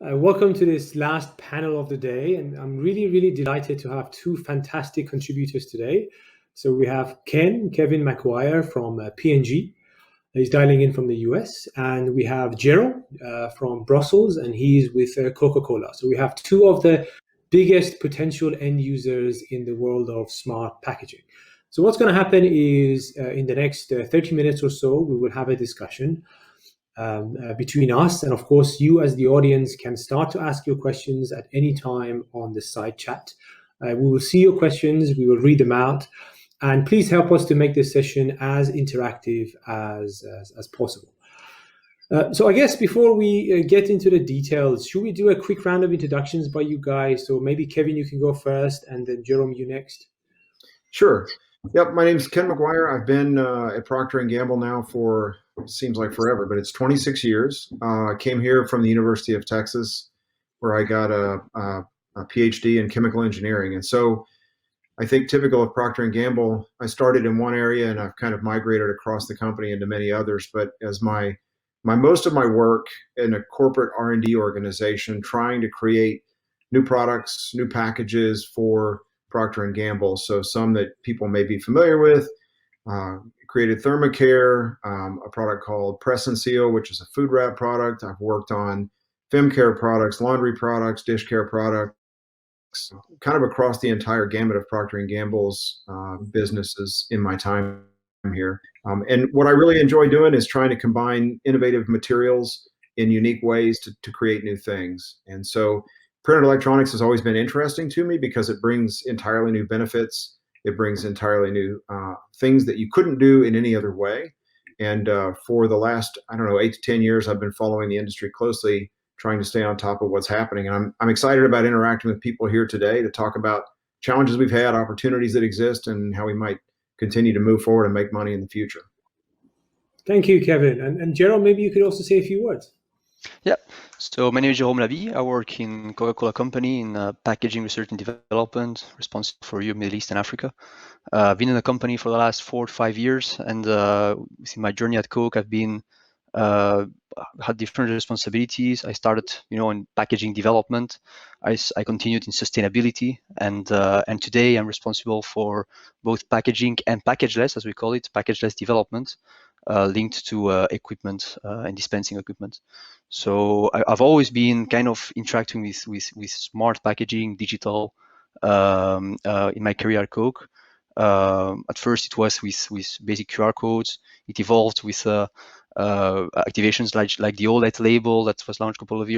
Welcome to this last panel of the day, and I'm really delighted to have two fantastic contributors today. So we have Kevin McGuire from P&G. He's dialing in from the US, and we have Jerome from Brussels, and he's with Coca-Cola. So we have two of the biggest potential end users in the world of smart packaging. So what's going to happen is in the next 30 minutes or so, we will have a discussion between us. And of course, you as the audience can start to ask your questions at any time on the side chat. We will see your questions, we will read them out, and please help us to make this session as interactive as possible. So I guess before we get into the details, should we do a quick round of introductions by you guys? So maybe Kevin, you can go first, and then Jerome, you next. Sure. Yep, my name's Ken McGuire. I've been at Procter & Gamble now for, seems like forever, but it's 26 years. I came here from the University of Texas, where I got a PhD in chemical engineering. And so I think typical of Procter & Gamble, I started in one area and I've kind of migrated across the company into many others. But as my most of my work in a corporate R&D organization, trying to create new products, new packages for Procter & Gamble. So some that people may be familiar with, created Thermacare, a product called Press and Seal, which is a food wrap product. I've worked on fem care products, laundry products, dish care products, kind of across the entire gamut of Procter & Gamble's businesses in my time here. And what I really enjoy doing is trying to combine innovative materials in unique ways to create new things. And so printed electronics has always been interesting to me because it brings entirely new benefits. It brings entirely new things that you couldn't do in any other way. And for the last, 8 to 10 years, I've been following the industry closely, trying to stay on top of what's happening. And I'm excited about interacting with people here today to talk about challenges we've had, opportunities that exist, and how we might continue to move forward and make money in the future. Thank you, Kevin. And Jerome, maybe you could also say a few words. Yeah, so my name is Jerome Labie. I work in Coca-Cola company in packaging research and development, responsible for Europe, Middle East, and Africa. I've been in the company for the last 4 to 5 years, and in my journey at Coke, I've been had different responsibilities. I started, in packaging development. I continued in sustainability, and today I'm responsible for both packaging and packageless, as we call it, packageless development, linked to equipment and dispensing equipment. So I've always been kind of interacting with smart packaging, digital, in my career at Coke. At first, it was with basic QR codes. It evolved with activations like the OLED label that was launched a couple of years